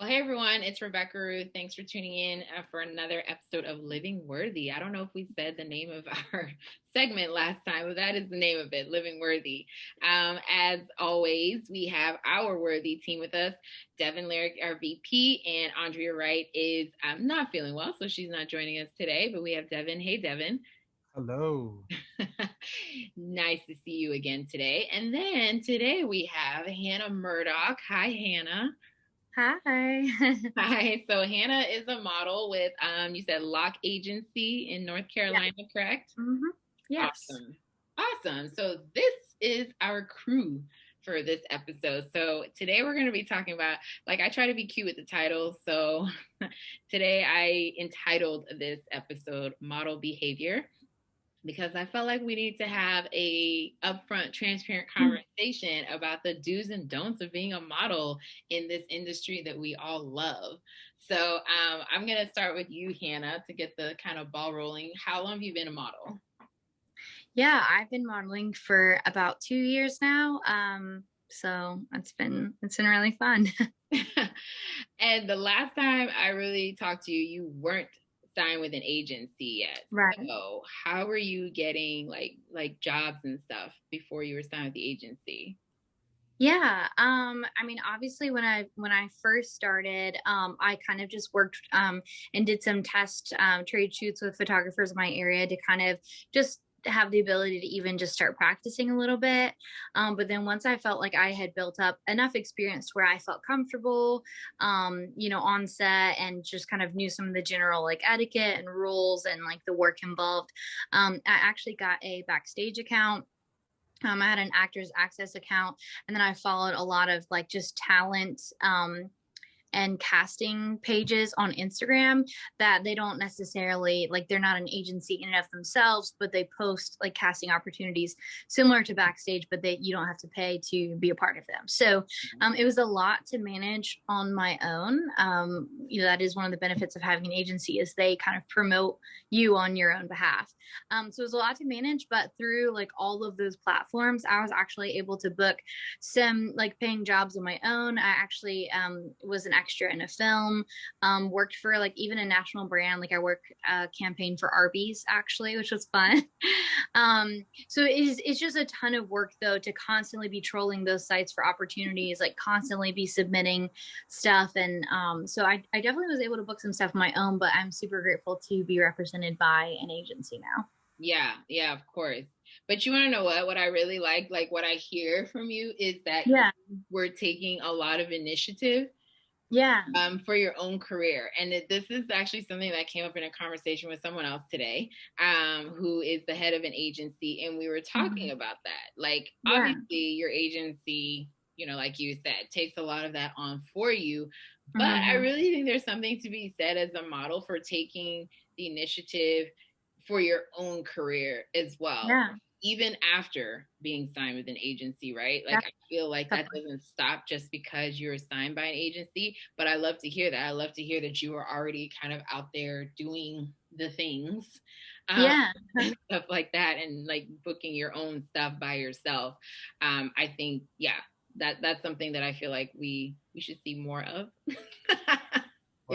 Well, hey everyone, it's Rebecca Ruth. Thanks for tuning in for another episode of Living Worthy. I don't know if we said the name of our segment last time, but that is the name of it, Living Worthy. As always, we have our worthy team with us. Devin Lyric, our VP, and Andrea Wright is not feeling well, so she's not joining us today, but we have Devin. Hey, Devin. Hello. Nice to see you again today. And then today we have Hannah Murdock. Hi, Hannah. Hi. Hi. So Hannah is a model with you said Lock Agency in North Yeah. Carolina, correct? Yes. Awesome. Awesome. So this is our crew for this episode. So today we're going to be talking about, like, I try to be cute with the title. So today I entitled this episode Model Behavior, because I felt like we need to have a upfront, transparent conversation about the do's and don'ts of being a model in this industry that we all love. So I'm going to start with you, Hannah, to get the kind of ball rolling. How long have you been a model? Yeah, I've been modeling for about 2 years now. So it's been really fun. And the last time I really talked to you, you weren't signed with an agency yet. Right. So how were you getting like jobs and stuff before you were signed with the agency? Yeah. I mean, obviously when I first started, I kind of just worked and did some test trade shoots with photographers in my area to kind of just have the ability to even just start practicing a little bit. But then once I felt like I had built up enough experience where I felt comfortable, on set and just kind of knew some of the general like etiquette and rules and like the work involved, I actually got a backstage account. I had an actors access account, and then I followed a lot of like just talent and casting pages on Instagram that they don't necessarily like, they're not an agency in and of themselves, but they post like casting opportunities similar to Backstage, but you don't have to pay to be a part of them. So it was a lot to manage on my own. That is one of the benefits of having an agency, is they kind of promote you on your own behalf. So it was a lot to manage, but through like all of those platforms, I was actually able to book some like paying jobs on my own. I actually was an extra in a film, worked for like even a national brand. Like I worked campaign for Arby's actually, which was fun. So it's just a ton of work though, to constantly be trolling those sites for opportunities, like constantly be submitting stuff. And so I definitely was able to book some stuff of my own, but I'm super grateful to be represented by an agency now. Yeah, of course. But you want to know what I really like what I hear from you is that Yeah. we're taking a lot of initiative Yeah. for your own career. And this is actually something that came up in a conversation with someone else today, who is the head of an agency. And we were talking about that. Like, obviously, your agency, like you said, takes a lot of that on for you. But I really think there's something to be said as a model for taking the initiative for your own career as well. Yeah. Even after being signed with an agency, right? Like, I feel like that doesn't stop just because you're signed by an agency. But I love to hear that. I love to hear that you are already kind of out there doing the things, stuff like that, and like booking your own stuff by yourself. I think, that's something that I feel like we should see more of.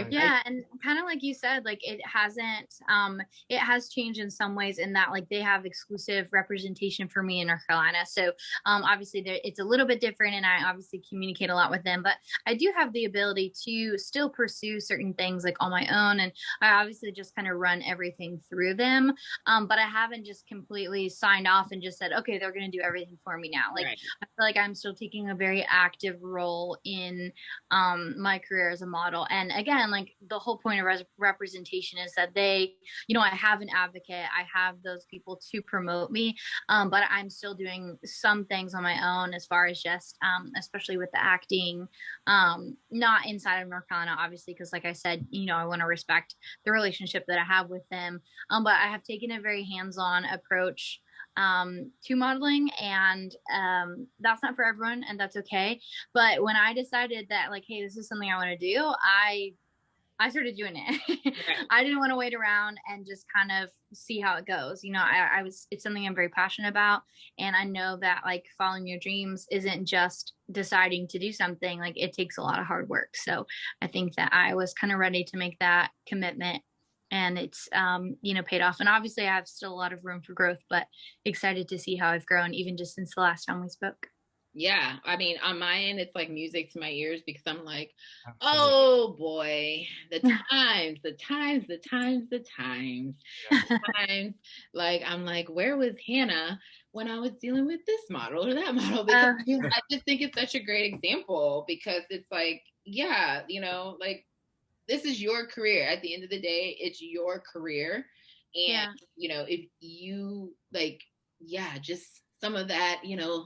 Yeah, and kind of like you said, like it has changed in some ways in that like they have exclusive representation for me in North Carolina. So obviously it's a little bit different, and I obviously communicate a lot with them, but I do have the ability to still pursue certain things like on my own, and I obviously just kind of run everything through them. But I haven't just completely signed off and just said, okay, they're going to do everything for me now. Like, I feel like I'm still taking a very active role in my career as a model. And again, like the whole point of representation is that I have an advocate, I have those people to promote me, but I'm still doing some things on my own as far as just, especially with the acting, not inside of North Carolina, obviously, because like I said, I want to respect the relationship that I have with them. But I have taken a very hands-on approach to modeling, and that's not for everyone, and that's okay. But when I decided that like, hey, this is something I want to do, I started doing it. Right. I didn't want to wait around and just kind of see how it goes. You know, it's something I'm very passionate about. And I know that like following your dreams isn't just deciding to do something, like it takes a lot of hard work. So I think that I was kind of ready to make that commitment, and it's, you know, paid off. And obviously I have still a lot of room for growth, but excited to see how I've grown even just since the last time we spoke. Yeah, I mean, on my end, it's like music to my ears because I'm like, Absolutely. oh boy, the times, the times, the times, the times, Yeah. times. Like, I'm like, where was Hannah when I was dealing with this model or that model? Because Yeah. I just think it's such a great example because it's like, yeah, you know, like this is your career. At the end of the day, it's your career. And, Yeah. you know, if you like, yeah, just some of that, you know,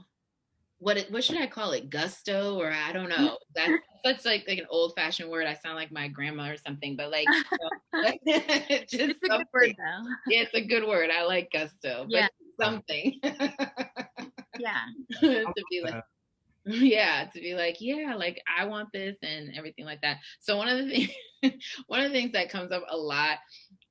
what should I call it? Gusto, or I don't know. That's such like an old fashioned word. I sound like my grandma or something, but like, you know, like just It's a something. good word though. Yeah, it's a good word. I like gusto, Yeah. but something Yeah. to be like, yeah, to be like, yeah, like I want this and everything like that. So one of the things, one of the things that comes up a lot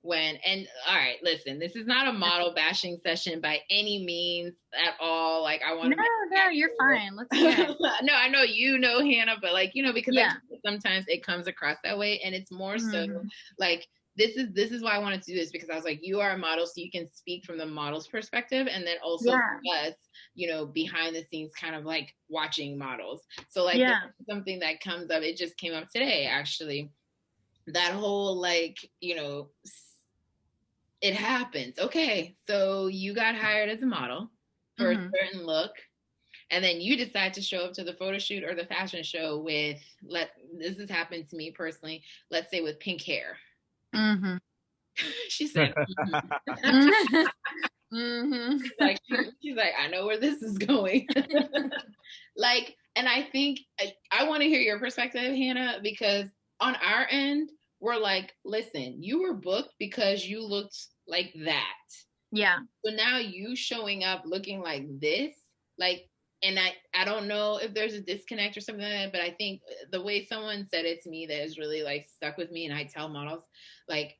when, and all right, listen, this is not a model bashing session by any means at all. Like I want to No, you're fine. Let's hear it. no, I know you know Hannah, but like, you know, because Yeah. sometimes it comes across that way, and it's more so Mhm. like this is why I wanted to do this, because I was like, you are a model, so you can speak from the model's perspective, and then also Yeah. for us, you know, behind the scenes, kind of like watching models. So like Yeah. something that comes up, it just came up today actually. That whole like, you know, it happens. Okay, so you got hired as a model for a certain look, and then you decide to show up to the photo shoot or the fashion show with, this has happened to me personally, let's say with pink hair. Mm-hmm. She said, Mm-hmm. she's like, I know where this is going. Like, and I think I want to hear your perspective, Hannah, because on our end, we're like, listen, you were booked because you looked like that. Yeah. So now you showing up looking like this, like, and I don't know if there's a disconnect or something like that, but I think the way someone said it to me that has really like stuck with me, and I tell models, like,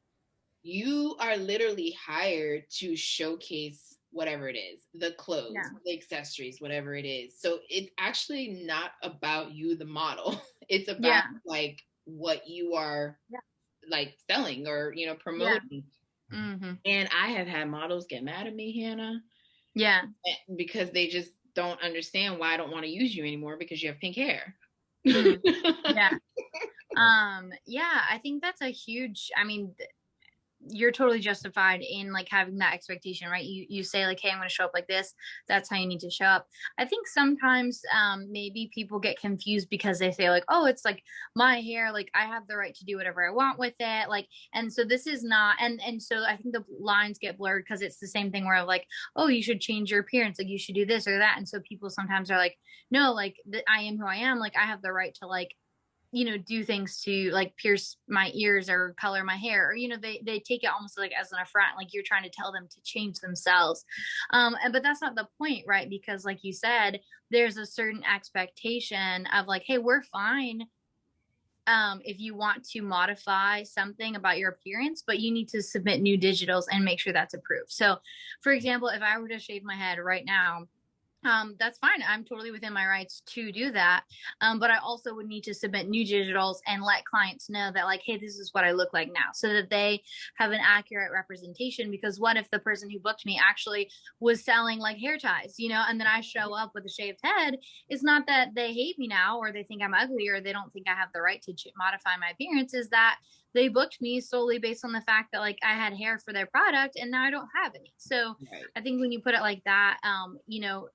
you are literally hired to showcase whatever it is, the clothes, Yeah. the accessories, whatever it is. So it's actually not about you, the model. It's about like what you are like selling or, you know, promoting. Mm-hmm. And I have had models get mad at me, Hannah. Yeah. Because they just don't understand why I don't want to use you anymore because you have pink hair. Yeah. Yeah, I think that's a huge, I mean, you're totally justified in like having that expectation, right? You say like, hey, I'm going to show up like this. That's how you need to show up. I think sometimes maybe people get confused because they say like, oh, it's like my hair, like I have the right to do whatever I want with it. Like, and so this is not, and so I think the lines get blurred because it's the same thing where like, oh, you should change your appearance. Like you should do this or that. And so people sometimes are like, no, like I am who I am. Like I have the right to like, you know, do things to like pierce my ears or color my hair, or, you know, they take it almost like as an affront, like you're trying to tell them to change themselves. But that's not the point, right? Because like you said, there's a certain expectation of like, hey, we're fine if you want to modify something about your appearance, but you need to submit new digitals and make sure that's approved. So for example, if I were to shave my head right now, that's fine. I'm totally within my rights to do that. But I also would need to submit new digitals and let clients know that like, hey, this is what I look like now, so that they have an accurate representation. Because what if the person who booked me actually was selling like hair ties, you know, and then I show up with a shaved head? It's not that they hate me now or they think I'm ugly or they don't think I have the right to modify my appearance. Is that they booked me solely based on the fact that like I had hair for their product and now I don't have any. So I think when you put it like that, you know,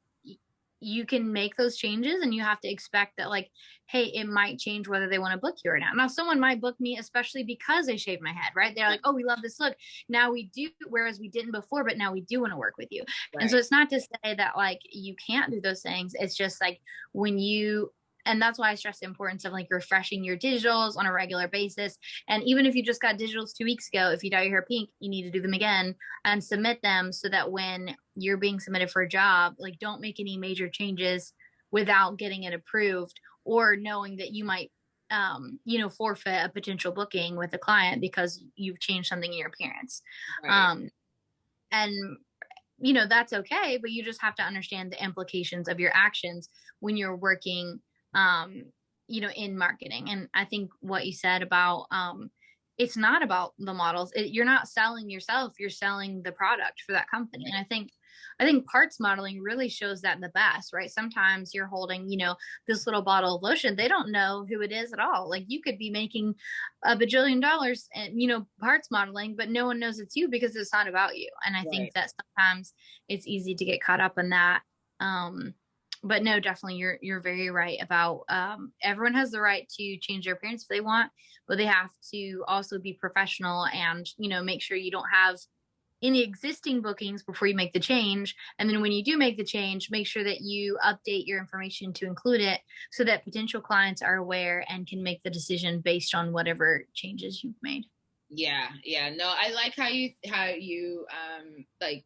you can make those changes and you have to expect that like, hey, it might change whether they want to book you or not. Now someone might book me especially because I shaved my head, right? They're like, oh, we love this look, now we do, whereas we didn't before, but now we do want to work with you. And so it's not to say that like you can't do those things. It's just like when you, and that's why I stress the importance of like refreshing your digitals on a regular basis. And even if you just got digitals 2 weeks ago, if you dye your hair pink, you need to do them again and submit them, so that when you're being submitted for a job, like don't make any major changes without getting it approved or knowing that you might forfeit a potential booking with a client because you've changed something in your appearance. Right. And that's okay, but you just have to understand the implications of your actions when you're working, in marketing. And I think what you said about, it's not about the models. You're not selling yourself, you're selling the product for that company. And I think parts modeling really shows that the best, right? Sometimes you're holding, this little bottle of lotion. They don't know who it is at all. Like, you could be making $1 bajillion and, parts modeling, but no one knows it's you because it's not about you. And I think Right. that sometimes it's easy to get caught up in that. But no, definitely you're very right about, everyone has the right to change their appearance if they want, but they have to also be professional and, make sure you don't have any existing bookings before you make the change. And then when you do make the change, make sure that you update your information to include it so that potential clients are aware and can make the decision based on whatever changes you've made. Yeah, yeah. No, I like how you like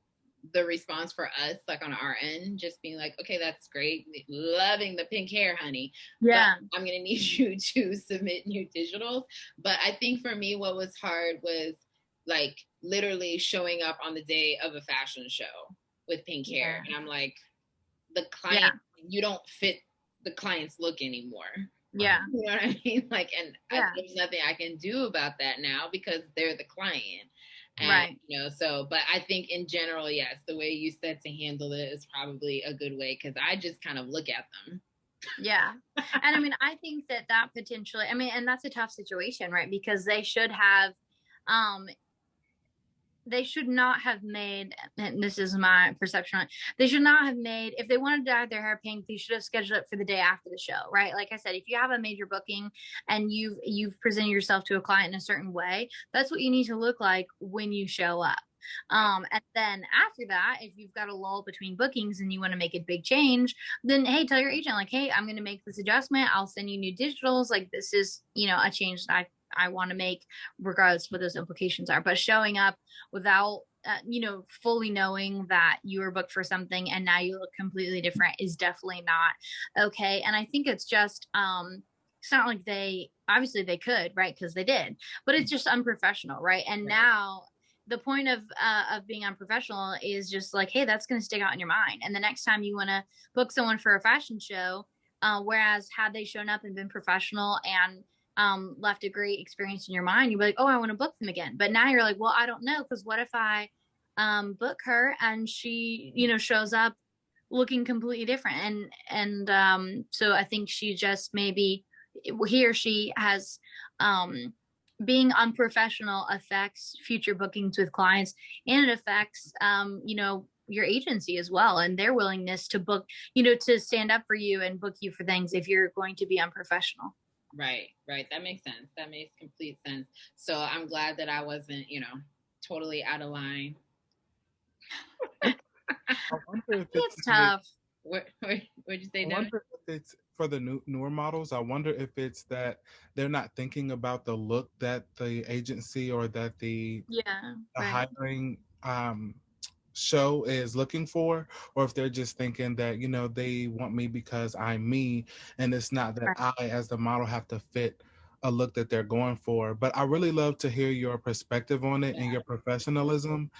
the response for us, like on our end, just being like, okay, that's great. Loving the pink hair, honey. Yeah. But I'm gonna need you to submit new digitals. But I think for me, what was hard was like literally showing up on the day of a fashion show with pink hair. Yeah. And I'm like, the Yeah. client, you don't fit the client's look anymore. Yeah. You know what I mean? Like, and Yeah. there's nothing I can do about that now because they're the client. And, Right. so, but I think in general, yes, the way you said to handle it is probably a good way because I just kind of look at them. Yeah. And I mean, I think that potentially, and that's a tough situation, right? Because they should not have made, and this is my perception, they should not have made, if they wanted to dye their hair pink, they should have scheduled it for the day after the show, right? Like I said, if you have a major booking and you've presented yourself to a client in a certain way, that's what you need to look like when you show up. And then after that, if you've got a lull between bookings and you want to make a big change, then hey, tell your agent, like, hey, I'm going to make this adjustment. I'll send you new digitals. Like, this is, a change that I want to make regardless of what those implications are. But showing up without, fully knowing that you were booked for something and now you look completely different is definitely not okay. And I think it's just, it's not like obviously they could, right? Because they did, but it's just unprofessional, right? And now the point of being unprofessional is just like, hey, that's going to stick out in your mind. And the next time you want to book someone for a fashion show, whereas had they shown up and been professional and left a great experience in your mind, you'd be like, oh, I want to book them again. But now you're like, well, I don't know, because what if I book her and she, shows up looking completely different? And so I think she just maybe, he or she has, being unprofessional affects future bookings with clients, and it affects, your agency as well, and their willingness to book, to stand up for you and book you for things if you're going to be unprofessional. Right. That makes sense. That makes complete sense. So I'm glad that I wasn't, totally out of line. I wonder if it's tough. What'd you say, I wonder if it's for the newer models. I wonder if it's that they're not thinking about the look that the agency or that the hiring show is looking for, or if they're just thinking that they want me because I'm me, and it's not that I as the model have to fit a look that they're going for. But I really love to hear your perspective on it and your professionalism,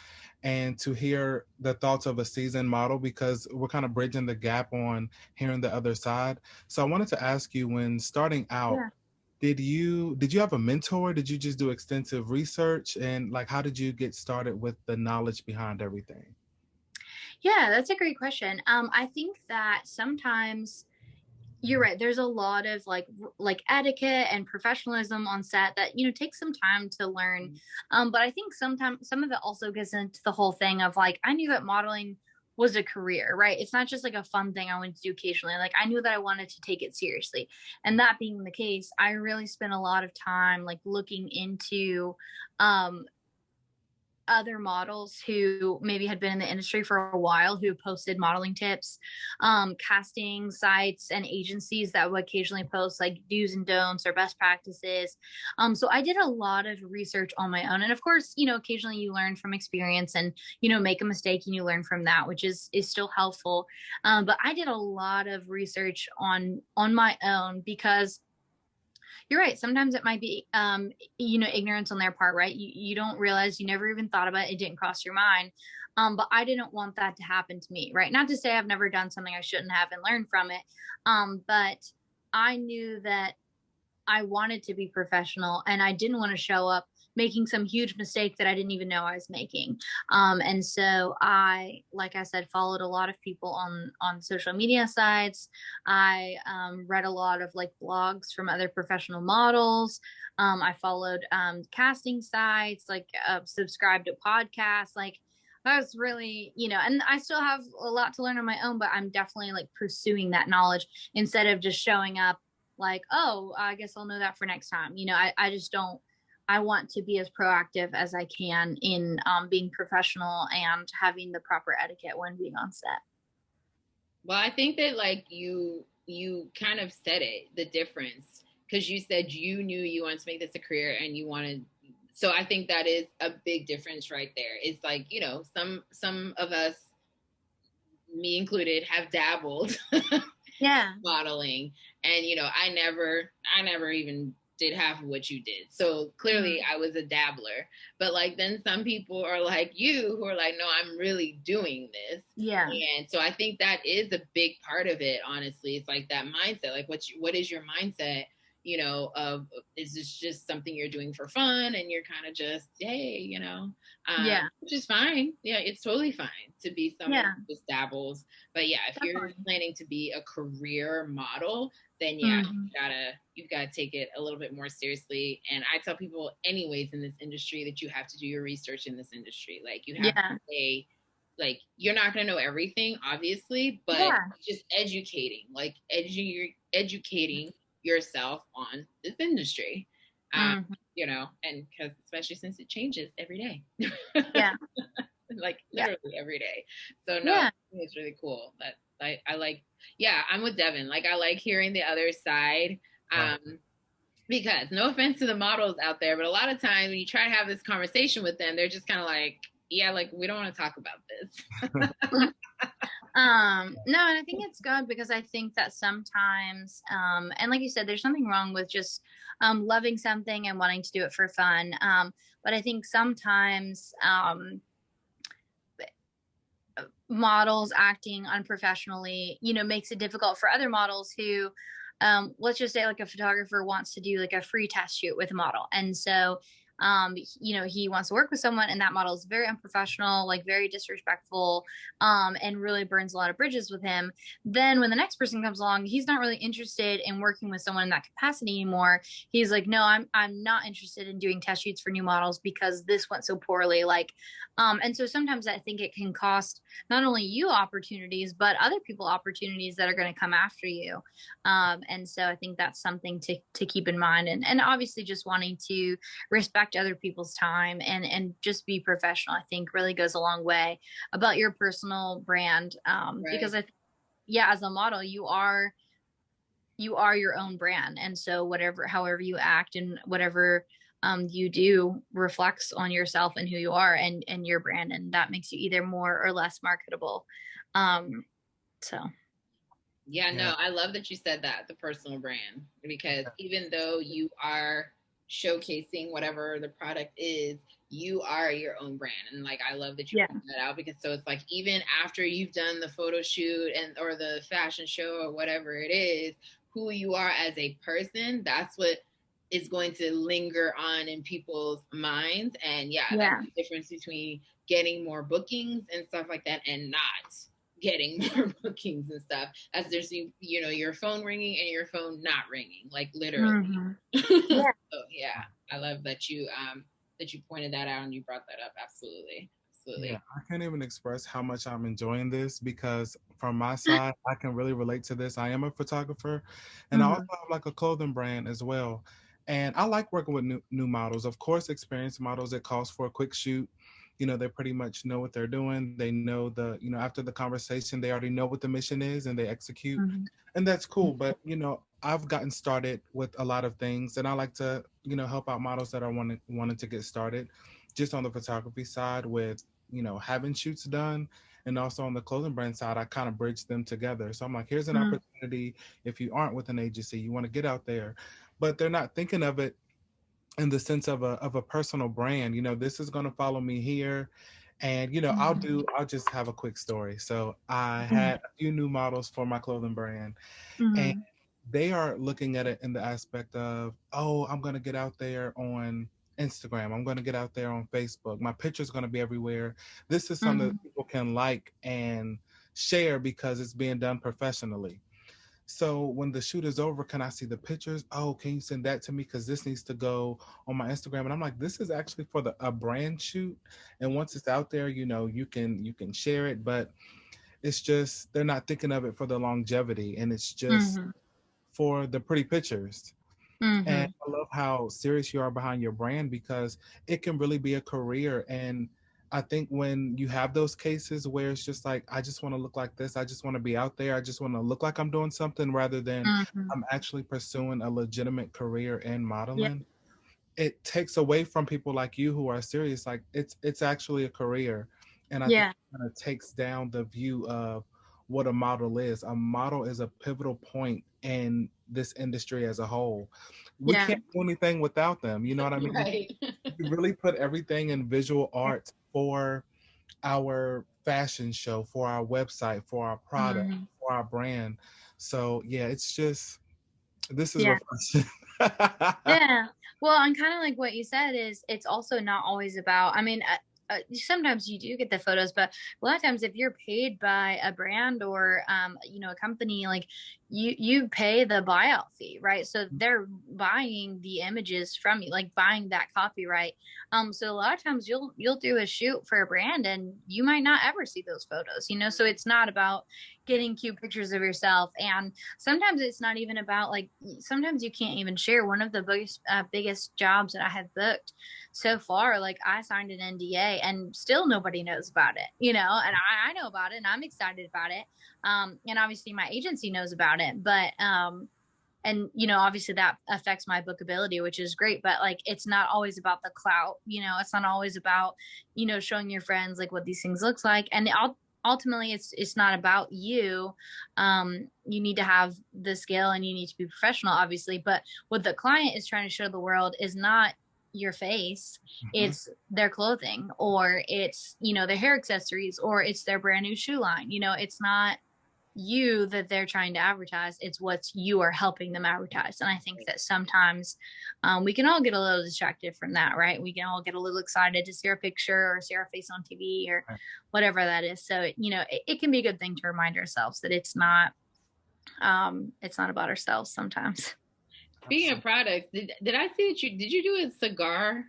and to hear the thoughts of a seasoned model, because we're kind of bridging the gap on hearing the other side. So I wanted to ask you, when starting out, did you have a mentor? Did you just do extensive research? And like, how did you get started with the knowledge behind everything? Yeah, that's a great question. I think that sometimes you're right. There's a lot of like etiquette and professionalism on set that, takes some time to learn. But I think sometimes some of it also gets into the whole thing of like, I knew that modeling was a career, right? It's not just like a fun thing I wanted to do occasionally. Like, I knew that I wanted to take it seriously. And that being the case, I really spent a lot of time like looking into other models who maybe had been in the industry for a while, who posted modeling tips, casting sites and agencies that would occasionally post like do's and don'ts or best practices. So I did a lot of research on my own. And of course, occasionally you learn from experience and, make a mistake and you learn from that, which is still helpful. But I did a lot of research on my own because you're right. Sometimes it might be, ignorance on their part, right? You don't realize, you never even thought about it. It didn't cross your mind. But I didn't want that to happen to me, right? Not to say I've never done something I shouldn't have and learned from it. But I knew that I wanted to be professional and I didn't want to show up making some huge mistake that I didn't even know I was making. And so I, like I said, followed a lot of people on social media sites. I read a lot of like blogs from other professional models. I followed casting sites, like subscribed to podcasts, like I was really, and I still have a lot to learn on my own, but I'm definitely like pursuing that knowledge instead of just showing up like, oh, I guess I'll know that for next time. I just don't, I want to be as proactive as I can in being professional and having the proper etiquette when being on set. Well, I think that like you kind of said it, the difference, because you said you knew you wanted to make this a career and you wanted, so I think that is a big difference right there. It's like, some of us, me included, have dabbled modeling, and I never even did half of what you did. So clearly I was a dabbler. But like then some people are like you who are like, no, I'm really doing this. Yeah. And so I think that is a big part of it, honestly. It's like that mindset. Like what is your mindset? Of is this just something you're doing for fun and you're kind of just, hey, which is fine. Yeah, it's totally fine to be someone who just dabbles. But yeah, if you're planning to be a career model, then you've gotta take it a little bit more seriously. And I tell people anyways in this industry that you have to do your research in this industry. Like you have to say, like, you're not going to know everything, obviously, but just educating yourself on this industry, and because especially since it changes every day. Like literally every day. So no, I think it's really cool. That I like, I'm with Devin. Like I like hearing the other side. Because no offense to the models out there, but a lot of times when you try to have this conversation with them, they're just kind of like, like we don't want to talk about this. No, and I think it's good because I think that sometimes, and like you said, there's nothing wrong with just loving something and wanting to do it for fun. But I think sometimes models acting unprofessionally, makes it difficult for other models who, let's just say like a photographer wants to do like a free test shoot with a model. And so he wants to work with someone and that model is very unprofessional, like very disrespectful, and really burns a lot of bridges with him. Then when the next person comes along, he's not really interested in working with someone in that capacity anymore. He's like, no, I'm not interested in doing test shoots for new models because this went so poorly. And so sometimes I think it can cost not only you opportunities, but other people opportunities that are going to come after you. And so I think that's something to keep in mind. And obviously just wanting to respect other people's time and just be professional, I think really goes a long way about your personal brand. Because as a model, you are your own brand. And so however you act and whatever you do reflects on yourself and who you are and your brand. And that makes you either more or less marketable. No, I love that you said that, the personal brand, because even though you are showcasing whatever the product is, you are your own brand. And like I love that you point that out, because so it's like even after you've done the photo shoot or the fashion show or whatever it is, who you are as a person, that's what is going to linger on in people's minds. And that's the difference between getting more bookings and stuff like that and not getting more bookings and stuff, as there's your phone ringing and your phone not ringing, like literally. So I love that you pointed that out and you brought that up. Absolutely. I can't even express how much I'm enjoying this, because from my side I can really relate to this. I am a photographer and I also have like a clothing brand as well, and I like working with new models. Of course, experienced models, it calls for a quick shoot. They pretty much know what they're doing. They know after the conversation, they already know what the mission is and they execute. And that's cool. But, I've gotten started with a lot of things, and I like to, help out models that are wanting to get started just on the photography side with, having shoots done. And also on the clothing brand side, I kind of bridge them together. So I'm like, here's an opportunity. If you aren't with an agency, you want to get out there, but they're not thinking of it in the sense of a personal brand. This is going to follow me here. And I'll just have a quick story. So I had a few new models for my clothing brand, and they are looking at it in the aspect of, oh, I'm going to get out there on Instagram. I'm going to get out there on Facebook. My picture's going to be everywhere. This is something that people can like and share because it's being done professionally. So when the shoot is over, can I see the pictures? Oh, can you send that to me? Because this needs to go on my Instagram. And I'm like, this is actually for a brand shoot. And once it's out there, you can share it. But it's just they're not thinking of it for the longevity, and it's just for the pretty pictures. And I love how serious you are behind your brand, because it can really be a career. And I think when you have those cases where it's just like, I just want to look like this, I just want to be out there, I just want to look like I'm doing something, rather than I'm actually pursuing a legitimate career in modeling, it takes away from people like you who are serious. Like it's actually a career. And I think it kind of takes down the view of what a model is. A model is a pivotal point in this industry as a whole. We can't do anything without them. You know what I mean? Right. We really put everything in visual arts for our fashion show, for our website, for our product, for our brand. So yeah, it's just, this is refreshing. Yeah. Well, and kind of like what you said is, it's also not always about, I mean, sometimes you do get the photos, but a lot of times if you're paid by a brand or, a company, like you pay the buyout fee, right? So they're buying the images from you, like buying that copyright. So a lot of times you'll do a shoot for a brand and you might not ever see those photos, so it's not about getting cute pictures of yourself. And sometimes it's not even about, like, sometimes you can't even share. One of the biggest jobs that I have booked so far, like, I signed an NDA and still nobody knows about it, and I know about it and I'm excited about it. And obviously my agency knows about it, but, and, obviously that affects my bookability, which is great, but like, it's not always about the clout, it's not always about, showing your friends like what these things looks like. And ultimately it's not about you. You need to have the skill and you need to be professional, obviously, but what the client is trying to show the world is not your face. It's their clothing, or it's, their hair accessories, or it's their brand new shoe line. It's not you that they're trying to advertise, it's what you are helping them advertise. And I think that sometimes we can all get a little distracted from that, right? We can all get a little excited to see our picture or see our face on TV or whatever that is. So it can be a good thing to remind ourselves that it's not about ourselves sometimes. Speaking of products, did I see that did you do a cigar?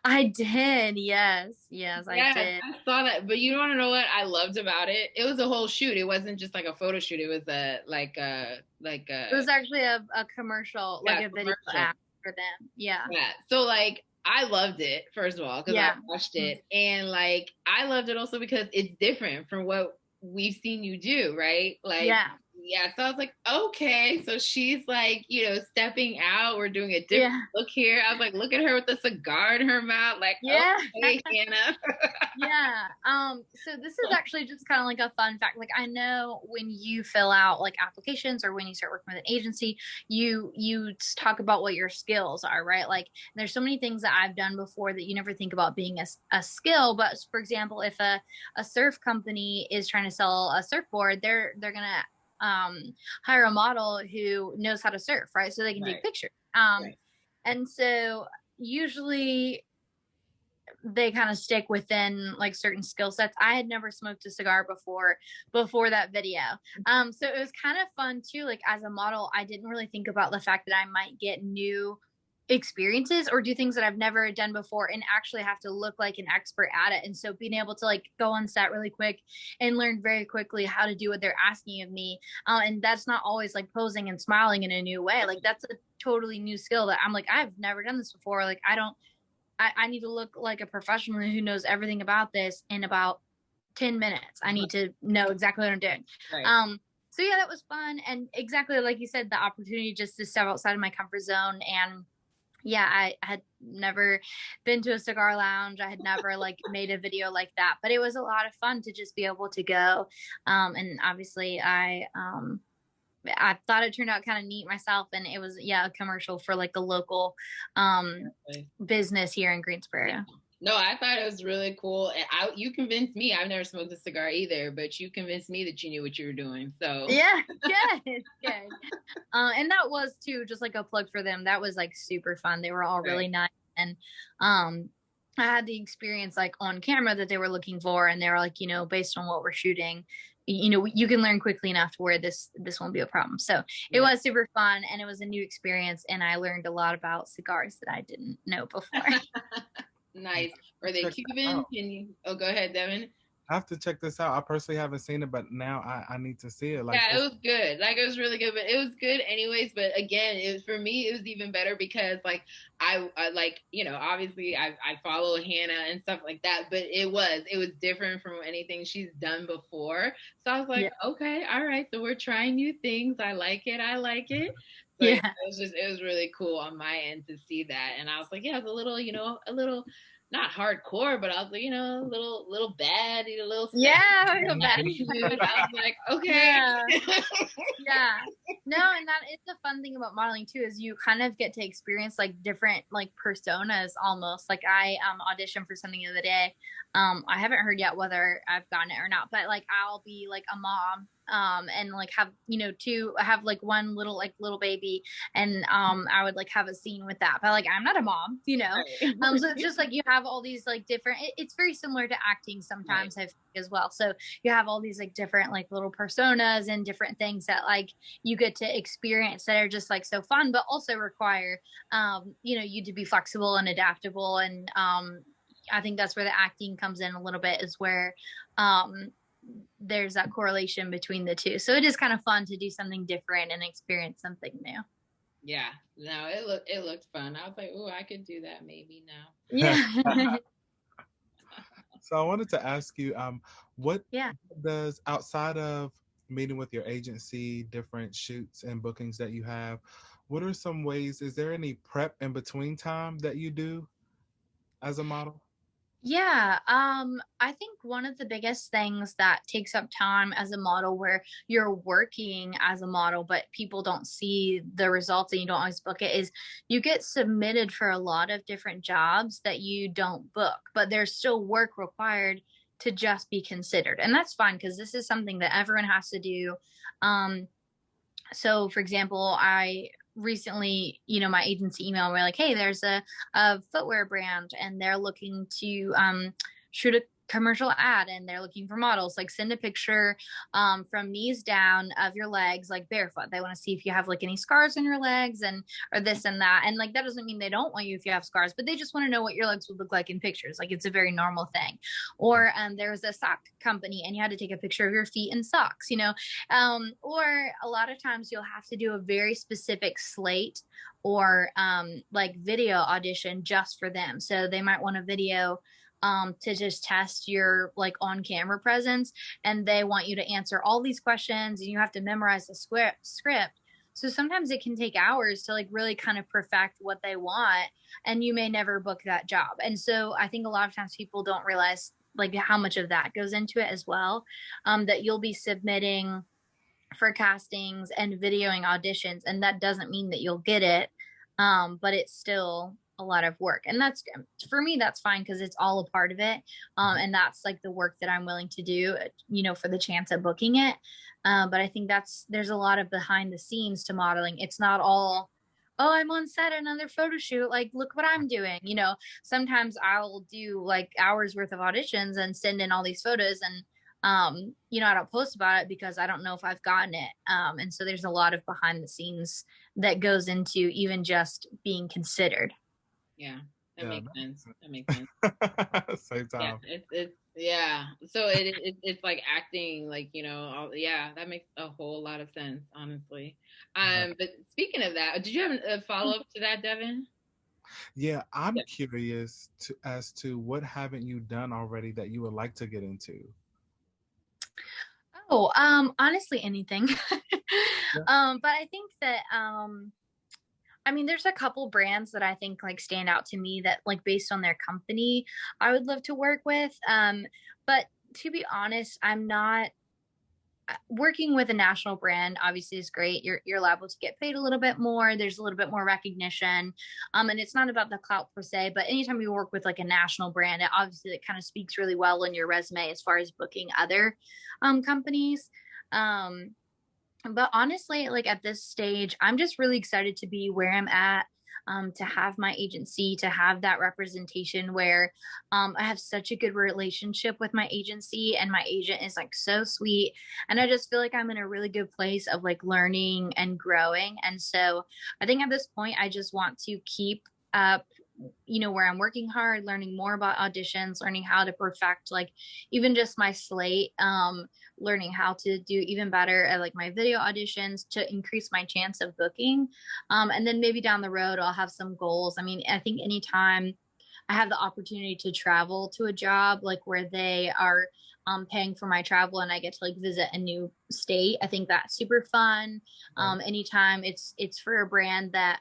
I did. Yes, I did. I saw that. But you want to know what I loved about it? It was a whole shoot. It wasn't just like a photo shoot. It was it was actually a commercial, like a video ad for them. Yeah. So like, I loved it, first of all, because I watched it. And like, I loved it also because it's different from what we've seen you do, right? Like, so I was like, okay, so she's like, stepping out. We're doing a different look here. I was like, look at her with a cigar in her mouth. Like, okay, Hannah. So this is actually just kind of like a fun fact. Like, I know when you fill out like applications or when you start working with an agency, you talk about what your skills are, right? Like, there's so many things that I've done before that you never think about being a skill. But for example, if a surf company is trying to sell a surfboard, they're gonna hire a model who knows how to surf, right? So they can take pictures. And so usually they kind of stick within like certain skill sets. I had never smoked a cigar before that video. So it was kind of fun too. Like, as a model, I didn't really think about the fact that I might get new experiences or do things that I've never done before and actually have to look like an expert at it. And so being able to like go on set really quick and learn very quickly how to do what they're asking of me. And that's not always like posing and smiling in a new way. Like, that's a totally new skill that I'm like, I've never done this before. Like, I need to look like a professional who knows everything about this in about 10 minutes. I need to know exactly what I'm doing. So yeah, that was fun. And exactly like you said, the opportunity just to step outside of my comfort zone. And yeah, I had never been to a cigar lounge. I had never like made a video like that, but it was a lot of fun to just be able to go. And obviously I thought it turned out kind of neat myself, and it was a commercial for like a local business here in Greensboro. Yeah. No, I thought it was really cool. And you convinced me. I've never smoked a cigar either, but you convinced me that you knew what you were doing. So yeah, good. And that was too just like a plug for them. That was like super fun. They were all really nice, and I had the experience like on camera that they were looking for, and they were like, based on what we're shooting, you can learn quickly enough to where this won't be a problem. So it was super fun, and it was a new experience, and I learned a lot about cigars that I didn't know before. Nice. Were they Cuban? Go ahead, Devin. I have to check this out. I personally haven't seen it, but now I need to see it. Like, yeah, it was good. Like, it was really good, but it was good anyways. But again, for me, it was even better because like I like, obviously I follow Hannah and stuff like that, but it was different from anything she's done before. So I was like, okay, all right. So we're trying new things. I like it. So it was really cool on my end to see that. And I was like, yeah, it's a little, not hardcore, but I was like, a little bad, a little sad. Yeah, bad. I was like, okay. Yeah. No, and that is the fun thing about modeling too, is you kind of get to experience like different like personas almost. Like I auditioned for something the other day. I haven't heard yet whether I've gotten it or not, but like I'll be like a mom and like have have like one little baby, and I would like have a scene with that, but like I'm not a mom, right. So it's just like you have all these like different, it's very similar to acting sometimes, right. I think as well. So you have all these like different like little personas and different things that like you get to experience that are just like so fun, but also require you to be flexible and adaptable. And I think that's where the acting comes in a little bit, is where there's that correlation between the two. So it is kind of fun to do something different and experience something new. Yeah, no, it looked fun. I was like, oh, I could do that maybe now. Yeah. So I wanted to ask you, what does, outside of meeting with your agency, different shoots and bookings that you have, what are some ways, is there any prep in between time that you do as a model? Yeah, I think one of the biggest things that takes up time as a model, where you're working as a model, but people don't see the results and you don't always book it, is you get submitted for a lot of different jobs that you don't book, but there's still work required to just be considered. And that's fine, because this is something that everyone has to do. So for example, I recently, my agency emailed me like, hey, there's a footwear brand and they're looking to shoot a commercial ad and they're looking for models. Like, send a picture from knees down of your legs, like barefoot. They want to see if you have like any scars on your legs or this and that. And like, that doesn't mean they don't want you if you have scars, but they just want to know what your legs would look like in pictures. Like, it's a very normal thing. Or there's a sock company and you had to take a picture of your feet in socks, or a lot of times you'll have to do a very specific slate or like video audition just for them. So they might want a video to just test your like on camera presence, and they want you to answer all these questions and you have to memorize the script. So sometimes it can take hours to like really kind of perfect what they want, and you may never book that job. And so I think a lot of times people don't realize like how much of that goes into it as well, that you'll be submitting for castings and videoing auditions, and that doesn't mean that you'll get it, but it's still a lot of work. And that's, for me, that's fine, because it's all a part of it, and that's like the work that I'm willing to do, for the chance of booking it. But I think there's a lot of behind the scenes to modeling. It's not all, oh, I'm on set, another photo shoot, like look what I'm doing. Sometimes I'll do like hours worth of auditions and send in all these photos, and I don't post about it because I don't know if I've gotten it. And so there's a lot of behind the scenes that goes into even just being considered. Yeah, that makes sense. Same time. Yeah, so it's like acting, like, that makes a whole lot of sense, honestly. But speaking of that, did you have a follow-up to that, Devin? Yeah, I'm curious as to what haven't you done already that you would like to get into? Oh, honestly, anything. But I think that, there's a couple brands that I think like stand out to me that like based on their company, I would love to work with. But to be honest, I'm not working with a national brand obviously is great. You're liable to get paid a little bit more. There's a little bit more recognition. And it's not about the clout per se, but anytime you work with like a national brand, it obviously it kind of speaks really well in your resume as far as booking other companies. But honestly, like at this stage, I'm just really excited to be where I'm at. To have my agency, to have that representation where I have such a good relationship with my agency, and my agent is like so sweet. And I just feel like I'm in a really good place of like learning and growing. And so I think at this point, I just want to keep up, you know, where I'm working hard, learning more about auditions, learning how to perfect like even just my slate, learning how to do even better at like my video auditions to increase my chance of booking. And then maybe down the road, I'll have some goals. I mean, I think anytime I have the opportunity to travel to a job, like where they are paying for my travel and I get to like visit a new state, I think that's super fun. Anytime it's for a brand that,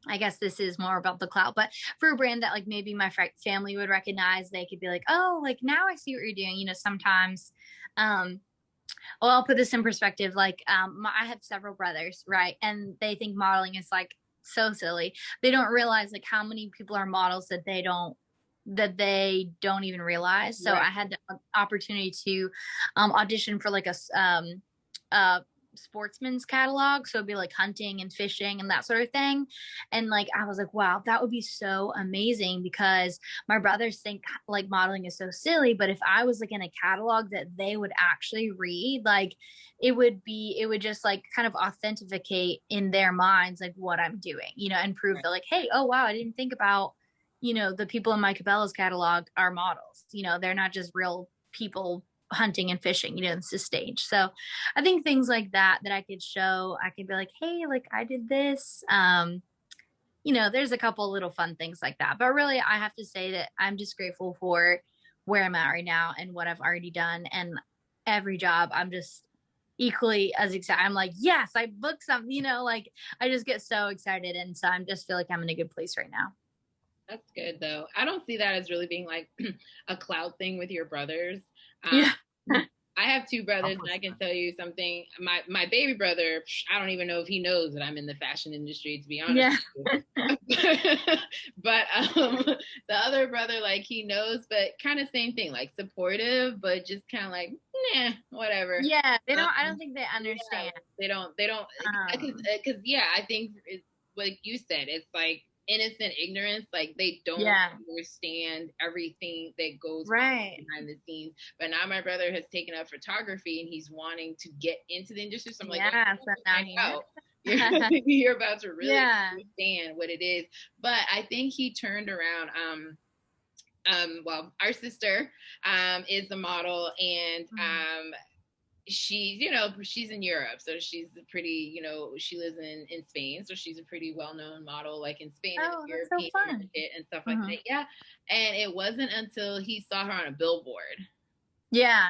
I guess this is more about the clout, but for a brand that like maybe my family would recognize, they could be like, oh, like now I see what you're doing. You know, sometimes, well, I'll put this in perspective. Like, I have several brothers, right? And they think modeling is like so silly. They don't realize like how many people are models that they don't even realize. So right. I had the opportunity to audition for like a sportsman's catalog, so it'd be like hunting and fishing and that sort of thing. And like I was like, wow, that would be so amazing, because my brothers think like modeling is so silly, but if I was like in a catalog that they would actually read, like it would just like kind of authenticate in their minds like what I'm doing, you know, and prove right. that like, hey, oh wow, I didn't think about, you know, the people in my Cabela's catalog are models, you know, they're not just real people hunting and fishing, you know, it's a stage. So I think things like that I could show, I could be like, hey, like I did this. You know, there's a couple little fun things like that. But really, I have to say that I'm just grateful for where I'm at right now and what I've already done. And every job, I'm just equally as excited. I'm like, yes, I booked something, you know, like I just get so excited. And so I just feel like I'm in a good place right now. That's good, though. I don't see that as really being like a clout thing with your brothers. Yeah. I have two brothers, and I can tell you something. My baby brother, I don't even know if he knows that I'm in the fashion industry, to be honest. Yeah. But the other brother, like he knows, but kind of same thing, like supportive, but just kind of like, nah, whatever. Yeah, they don't. I don't think they understand. Yeah, they don't. Because yeah, I think like you said, it's like innocent ignorance, like they don't understand everything that goes on behind the scenes. But now my brother has taken up photography and he's wanting to get into the industry, so I'm like, you're about to really understand what it is. But I think he turned around. Well, our sister is a model, and she's, you know, she's in Europe, so she's pretty, you know, she lives in Spain, so she's a pretty well-known model, like in Spain and European market and stuff like that. Yeah. And it wasn't until he saw her on a billboard. Yeah.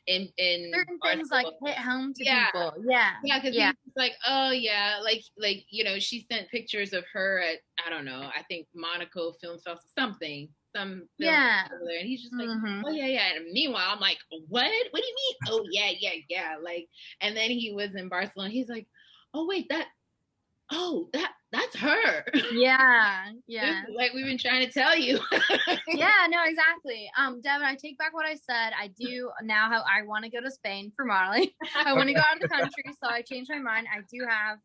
In certain things like hit home to people. Yeah. Yeah, because he's like, oh yeah, like you know, she sent pictures of her at, I don't know, I think Monaco Film Festival, something. Some over there, and he's just like, oh yeah. And meanwhile, I'm like, what do you mean? Oh yeah. Like, and then he was in Barcelona. He's like, oh wait, that's her. Yeah. Like we've been trying to tell you. Yeah, no, exactly. Devin, I take back what I said. I do now have, I want to go to Spain for modeling. I want to go out of the country, so I changed my mind. I do have,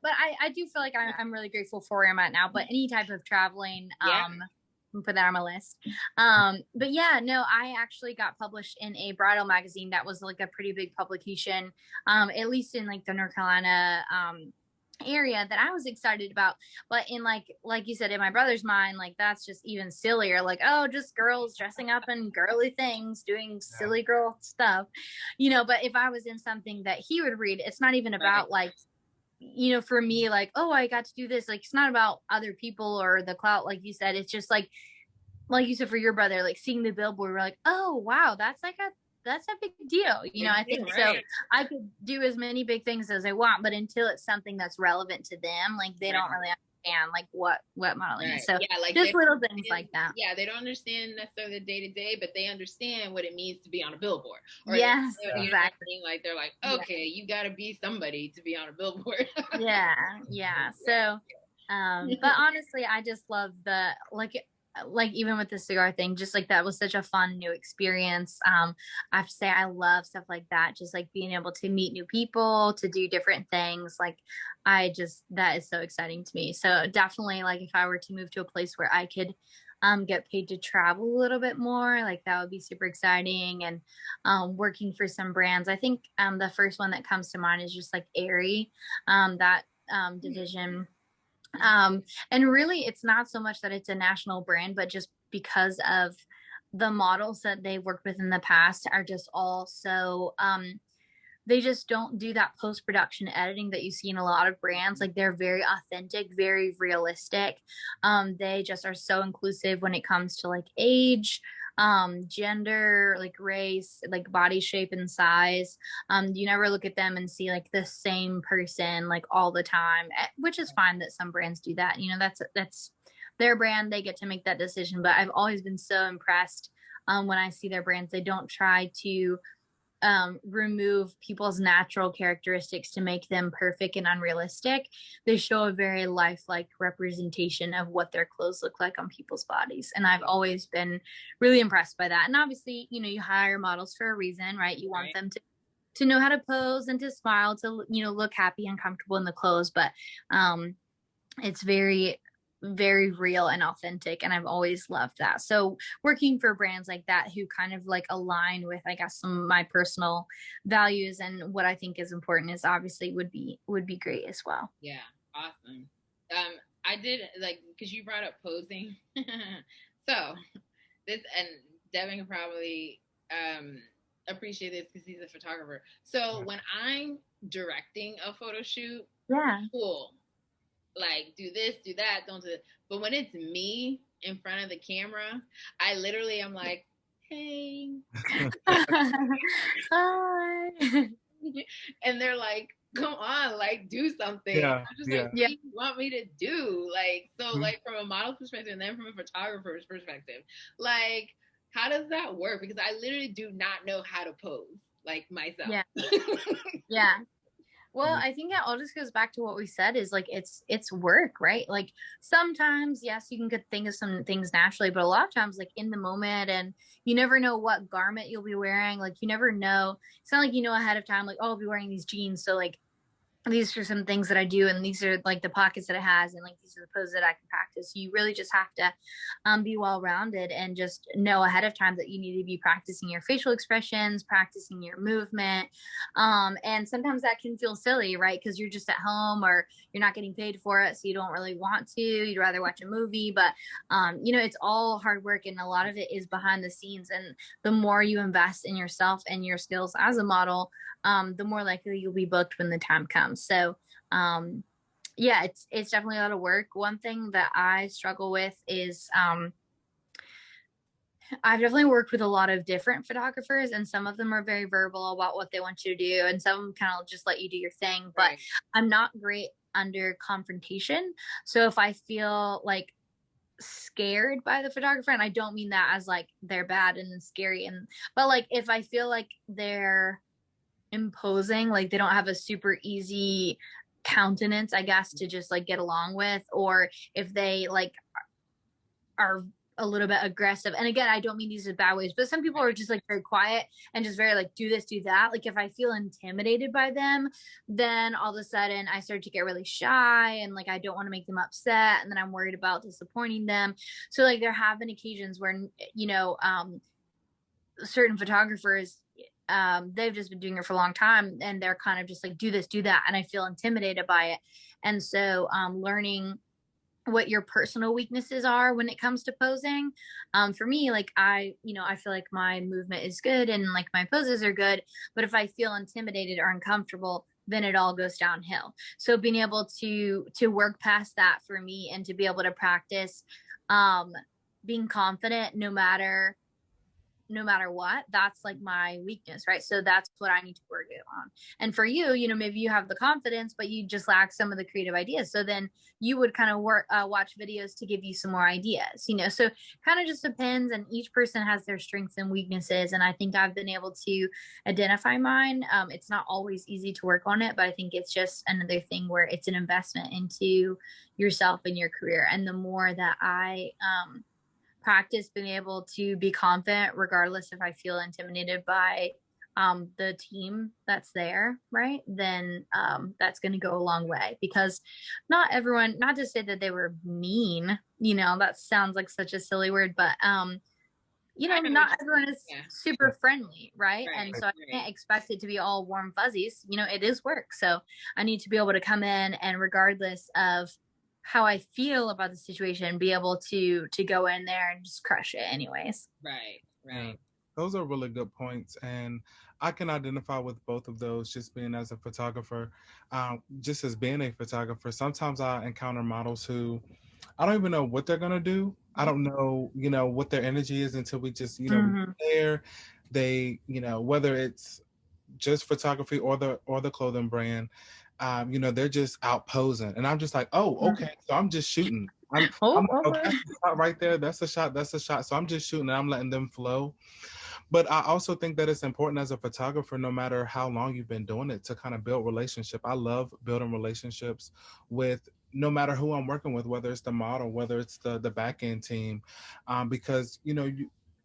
but I do feel like I'm really grateful for where I'm at now. But any type of traveling, put that on my list. But yeah, no, I actually got published in a bridal magazine that was like a pretty big publication, at least in like the North Carolina area, that I was excited about. But in like you said, in my brother's mind, like that's just even sillier, like, oh, just girls dressing up in girly things, doing silly girl stuff, you know. But if I was in something that he would read, it's not even about like, you know, for me, like, oh, I got to do this. Like, it's not about other people or the clout, like you said. It's just like you said for your brother, like seeing the billboard, we're like, oh wow, that's a big deal, you know. I think so. I could do as many big things as I want, but until it's something that's relevant to them, like they don't really understand like what modeling right. is. So yeah, like just little things like that. Yeah, they don't understand necessarily the day to day, but they understand what it means to be on a billboard. Or yes, you know exactly. Like they're like, okay, you got to be somebody to be on a billboard. yeah. So, but honestly, I just love the like even with the cigar thing, just like that was such a fun new experience. I have to say I love stuff like that, just like being able to meet new people, to do different things. Like that is so exciting to me. So definitely, like if I were to move to a place where I could get paid to travel a little bit more, like that would be super exciting. And working for some brands, I think the first one that comes to mind is just like Aerie, that division. And really it's not so much that it's a national brand, but just because of the models that they've worked with in the past are just all so they just don't do that post-production editing that you see in a lot of brands. Like they're very authentic, very realistic. They just are so inclusive when it comes to like age, gender, like race, like body shape and size. You never look at them and see like the same person like all the time, which is fine that some brands do that. You know, that's their brand. They get to make that decision. But I've always been so impressed when I see their brands. They don't try to remove people's natural characteristics to make them perfect and unrealistic. They show a very lifelike representation of what their clothes look like on people's bodies. And I've always been really impressed by that. And obviously, you know, you hire models for a reason, right? You want them to know how to pose and to smile, to, you know, look happy and comfortable in the clothes. But it's very, very real and authentic, and I've always loved that. So working for brands like that who kind of like align with, I guess, some of my personal values and what I think is important is obviously would be great as well. Yeah, awesome. I did like, because you brought up posing. So this, and Devin can probably appreciate this because he's a photographer. So when I'm directing a photo shoot, cool, like do this, do that, don't do it. But when it's me in front of the camera, I literally am like, hey. Hi. And they're like, come on, like do something. I'm just like, what do you want me to do? Like, so like from a model perspective and then from a photographer's perspective, like how does that work? Because I literally do not know how to pose like myself. Yeah. Well, I think it all just goes back to what we said is like, it's work, right? Like sometimes, yes, you can think of some things naturally, but a lot of times like in the moment, and you never know what garment you'll be wearing. Like you never know. It's not like, you know, ahead of time, like, oh, I'll be wearing these jeans. So like, these are some things that I do, and these are like the pockets that it has, and like these are the poses that I can practice. You really just have to be well-rounded and just know ahead of time that you need to be practicing your facial expressions, practicing your movement. And sometimes that can feel silly, right? Because you're just at home or you're not getting paid for it, so you don't really want to. You'd rather watch a movie, but you know, it's all hard work, and a lot of it is behind the scenes. And the more you invest in yourself and your skills as a model, the more likely you'll be booked when the time comes. So, yeah, it's definitely a lot of work. One thing that I struggle with is, I've definitely worked with a lot of different photographers, and some of them are very verbal about what they want you to do, and some of them kind of just let you do your thing. But I'm not great under confrontation. So if I feel like scared by the photographer, and I don't mean that as like they're bad and scary, but like if I feel like they're imposing, like they don't have a super easy countenance, I guess, to just like get along with, or if they like are a little bit aggressive. And again, I don't mean these are bad ways, but some people are just like very quiet and just very like do this, do that. Like if I feel intimidated by them, then all of a sudden I start to get really shy, and like I don't want to make them upset, and then I'm worried about disappointing them. So like there have been occasions where, you know, certain photographers, they've just been doing it for a long time, and they're kind of just like do this, do that, and I feel intimidated by it. And so learning what your personal weaknesses are when it comes to posing, for me, like I feel like my movement is good and like my poses are good, but if I feel intimidated or uncomfortable, then it all goes downhill. So being able to work past that for me, and to be able to practice being confident no matter no matter what, that's like my weakness, right? So that's what I need to work on. And for you, you know, maybe you have the confidence, but you just lack some of the creative ideas. So then you would kind of watch videos to give you some more ideas, you know. So kind of just depends, and each person has their strengths and weaknesses. And I think I've been able to identify mine. It's not always easy to work on it, but I think it's just another thing where it's an investment into yourself and your career. And the more that I practice being able to be confident, regardless if I feel intimidated by the team that's there, right? Then that's going to go a long way, because not everyone, not to say that they were mean, you know, that sounds like such a silly word, but you know, not everyone is super friendly, right? And so I can't expect it to be all warm fuzzies. You know, it is work. So I need to be able to come in and, regardless of how I feel about the situation, be able to go in there and just crush it anyways. Right. Yeah. Those are really good points. And I can identify with both of those, just being as a photographer, just as being a photographer. Sometimes I encounter models who I don't even know what they're going to do. I don't know, you know, what their energy is until we just, you know, there. They, you know, whether it's just photography or the clothing brand, you know, they're just out posing, and I'm just like, oh, okay, so I'm just shooting. I'm like, that's a shot right there. That's a shot. That's a shot. So I'm just shooting, and I'm letting them flow. But I also think that it's important as a photographer, no matter how long you've been doing it, to kind of build relationship. I love building relationships with no matter who I'm working with, whether it's the model, whether it's the back end team, because you know,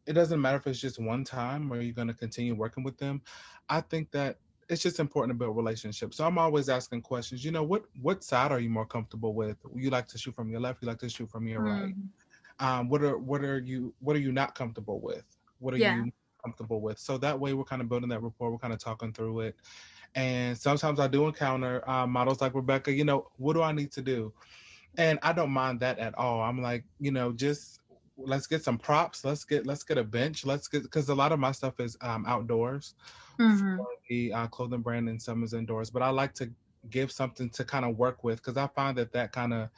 it doesn't matter if it's just one time or you're going to continue working with them. I think that it's just important to build relationships. So I'm always asking questions. You know, what side are you more comfortable with? You like to shoot from your left? You like to shoot from your right? What are you not comfortable with? What are you comfortable with? So that way we're kind of building that rapport. We're kind of talking through it. And sometimes I do encounter models like Rebecca. You know, what do I need to do? And I don't mind that at all. I'm like, you know, just let's get some props. Let's get a bench. Because a lot of my stuff is outdoors for the clothing brand, and some is indoors. But I like to give something to kind of work with, because I find that kind of,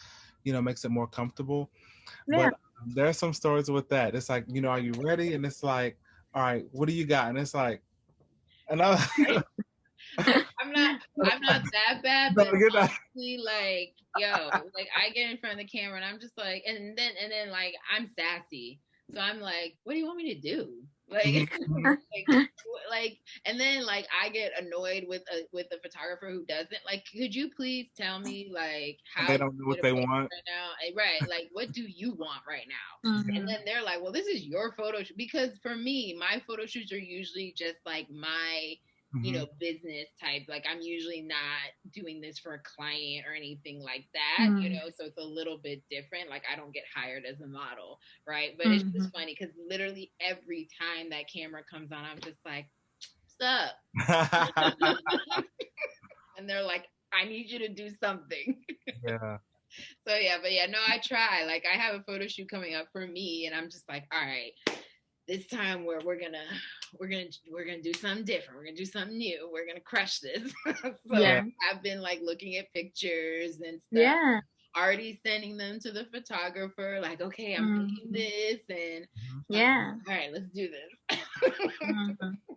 you know, makes it more comfortable. But there are some stories with that. It's like, you know, are you ready? And it's like, all right, what do you got? And it's like, and I I'm not that bad, but honestly, like, yo, like I get in front of the camera and I'm just like, and then like I'm sassy, so I'm like, what do you want me to do? Like, like, and then like I get annoyed with the photographer who doesn't. Like, could you please tell me like how they don't know what they want right now? Right, like what do you want right now? And then they're like, well, this is your photo shoot. Because for me, my photo shoots are usually just like my, you know, business type. Like I'm usually not doing this for a client or anything like that, you know, so it's a little bit different. Like I don't get hired as a model, right? But it's just funny because literally every time that camera comes on, I'm just like, what's up? And they're like, I need you to do something. Yeah. So yeah, but yeah, no, I try. Like I have a photo shoot coming up for me, and I'm just like, all right, this time we're gonna do something different. We're gonna do something new. We're gonna crush this. So I've been like looking at pictures and stuff. Already sending them to the photographer. Like, okay, I'm thinking this, and all right, let's do this.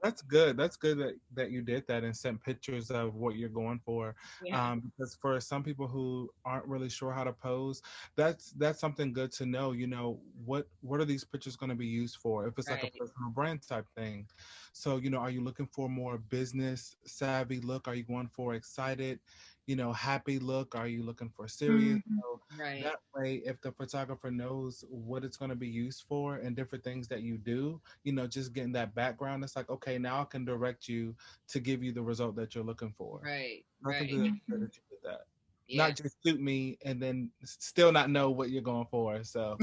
That's good. That's good that you did that and sent pictures of what you're going for. Because for some people who aren't really sure how to pose, that's something good to know. You know, what are these pictures going to be used for? If it's like a personal brand type thing. So, you know, are you looking for a more business savvy look? Are you going for excited, you know, happy look? Are you looking for serious? So that way, if the photographer knows what it's going to be used for and different things that you do, you know, just getting that background, it's like, okay, now I can direct you to give you the result that you're looking for. Right. I think that you did that. Not just shoot me and then still not know what you're going for. So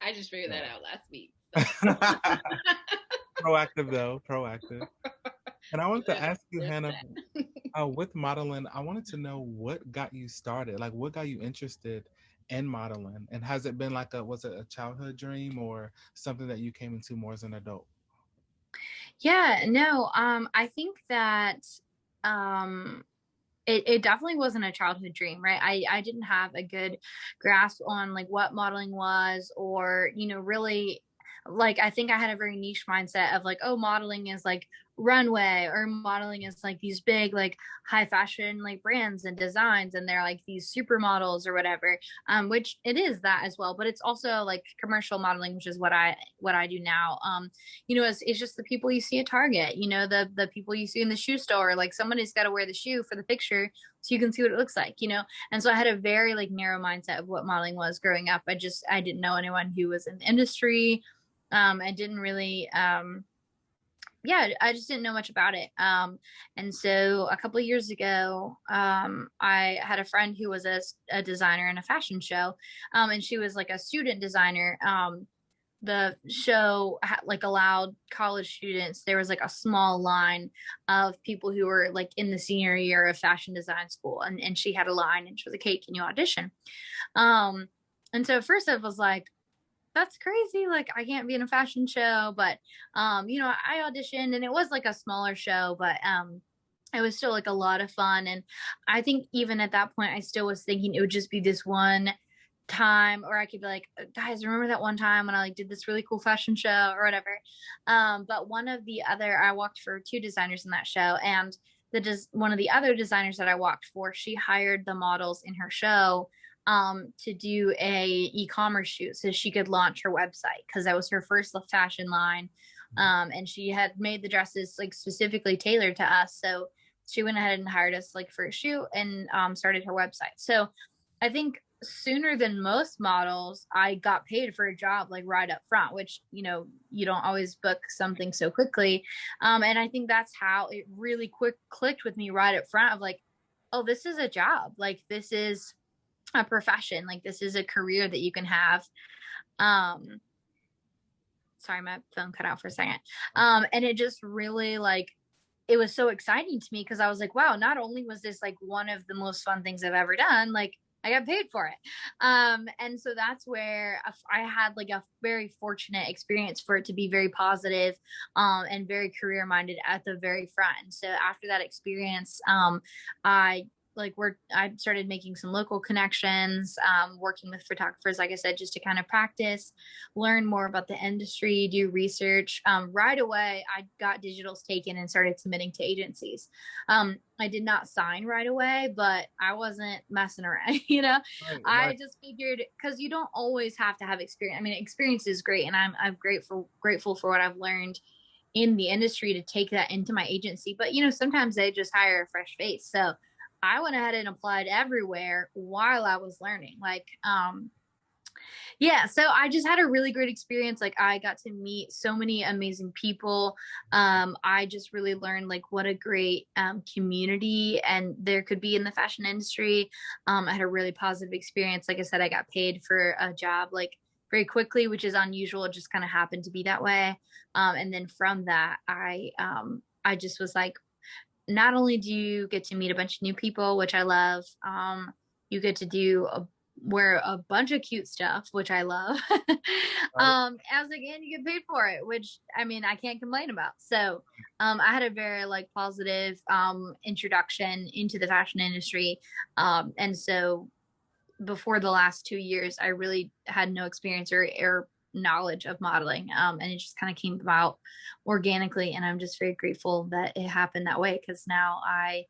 I just figured that out last week. So. Proactive though, proactive. And I wanted to ask you, Hannah, with modeling, I wanted to know what got you started. Like, what got you interested in modeling? And has it been like was it a childhood dream or something that you came into more as an adult? Yeah, no, I think that it definitely wasn't a childhood dream, right? I didn't have a good grasp on like what modeling was, or, you know, really like, I think I had a very niche mindset of like, oh, modeling is like runway, or modeling is like these big, like high fashion, like brands and designs, and they're like these supermodels or whatever, which it is that as well, but it's also like commercial modeling, which is what I do now. It's just the people you see at Target, the people you see in the shoe store, like somebody's got to wear the shoe for the picture so you can see what it looks like. And so I had a very like narrow mindset of what modeling was growing up. I didn't know anyone who was in the industry. I didn't really, I just didn't know much about it. And so a couple of years ago, I had a friend who was a designer in a fashion show, and she was like a student designer. The show like allowed college students, there was like a small line of people who were like in the senior year of fashion design school, and she had a line and she was like, hey, can you audition? And so at first I was like, that's crazy, like I can't be in a fashion show, but I auditioned, and it was like a smaller show, but it was still like a lot of fun. And I think even at that point I still was thinking it would just be this one time, or I could be like, guys, remember that one time when I like did this really cool fashion show or whatever. But I walked for two designers in that show, and one of the other designers that I walked for, she hired the models in her show to do a e-commerce shoot so she could launch her website, because that was her first fashion line. And she had made the dresses like specifically tailored to us. So she went ahead and hired us like for a shoot, and started her website. So I think sooner than most models, I got paid for a job like right up front, which, you don't always book something so quickly. And I think that's how it really clicked with me right up front of like, oh, this is a job. Like, this is a profession. Like, this is a career that you can have. Sorry, my phone cut out for a second. And it just really like, it was so exciting to me, because I was like, wow, not only was this like one of the most fun things I've ever done, like I got paid for it. And so that's where I had like a very fortunate experience for it to be very positive, and very career minded at the very front. And so after that experience, I started making some local connections, working with photographers, like I said, just to kind of practice, learn more about the industry, do research. Right away, I got digitals taken and started submitting to agencies. I did not sign right away, but I wasn't messing around, Right. I just figured, because you don't always have to have experience. I mean, experience is great, and I'm grateful for what I've learned in the industry to take that into my agency. But, sometimes they just hire a fresh face. So I went ahead and applied everywhere while I was learning. So I just had a really great experience. Like, I got to meet so many amazing people. I just really learned like what a great community and there could be in the fashion industry. I had a really positive experience. Like I said, I got paid for a job like very quickly, which is unusual. It just kind of happened to be that way. And then from that, I just was like, not only do you get to meet a bunch of new people, which I love, you get to wear a bunch of cute stuff, which I love. I was like, and you get paid for it, which I mean, I can't complain about. So I had a very like positive introduction into the fashion industry. And so before the last 2 years, I really had no experience or knowledge of modeling, and it just kind of came about organically, and I'm just very grateful that it happened that way, because now I'm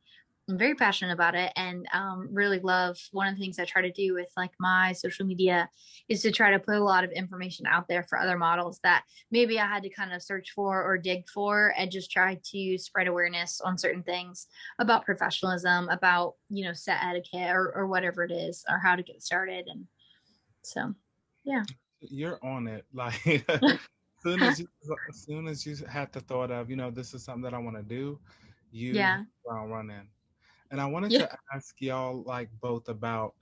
very passionate about it, and really love. One of the things I try to do with like my social media is to try to put a lot of information out there for other models that maybe I had to kind of search for or dig for, and just try to spread awareness on certain things about professionalism, about set etiquette, or whatever it is, or how to get started. And so yeah, you're on it. Like as soon as you had the thought of, this is something that I want to do, you running. And I wanted to ask y'all like both about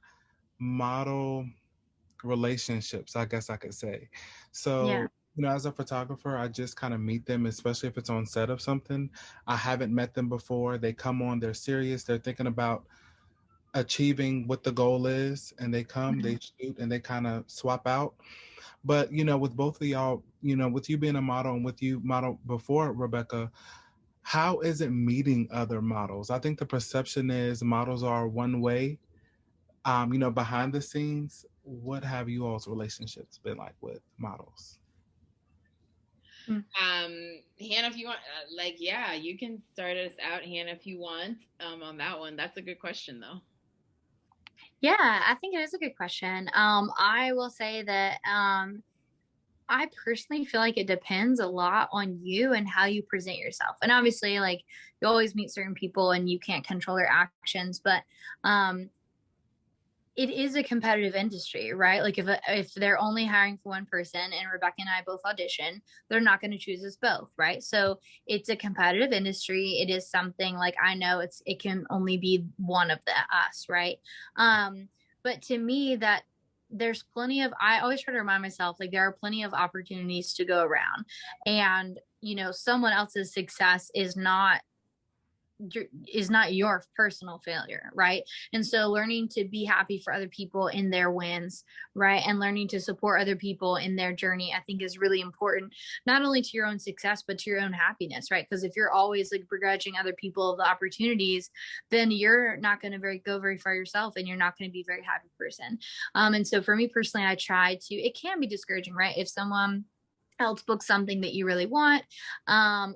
model relationships, I guess I could say. So as a photographer, I just kind of meet them, especially if it's on set of something. I haven't met them before. They come on, they're serious, they're thinking about achieving what the goal is, and they come, they shoot, and they kind of swap out. But with both of y'all, with you being a model and with you model before, Rebecca, how is it meeting other models? I think the perception is models are one way. Behind the scenes, what have you all's relationships been like with models? Hannah, if you want, yeah, you can start us out, Hannah, if you want, on that one. That's a good question, though. Yeah, I think it is a good question. I will say that I personally feel like it depends a lot on you and how you present yourself. And obviously, like, you always meet certain people and you can't control their actions, but it is a competitive industry, right? Like, if they're only hiring for one person, and Rebecca and I both audition, they're not going to choose us both, right? So it's a competitive industry. It is something, like, I know it can only be one of us, right? But to me, that there's plenty of, I always try to remind myself, like, there are plenty of opportunities to go around, and someone else's success is not your personal failure, right? And so learning to be happy for other people in their wins, right, and learning to support other people in their journey, I think is really important, not only to your own success but to your own happiness, right? Because if you're always, like, begrudging other people the opportunities, then you're not going to go very far yourself, and you're not going to be a very happy person. And so for me personally, I try to, it can be discouraging, right, if someone else book something that you really want,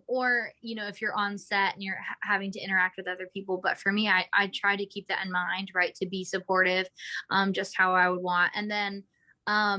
or if you're on set and you're having to interact with other people. But for me, I try to keep that in mind, right, to be supportive, just how I would want. And then I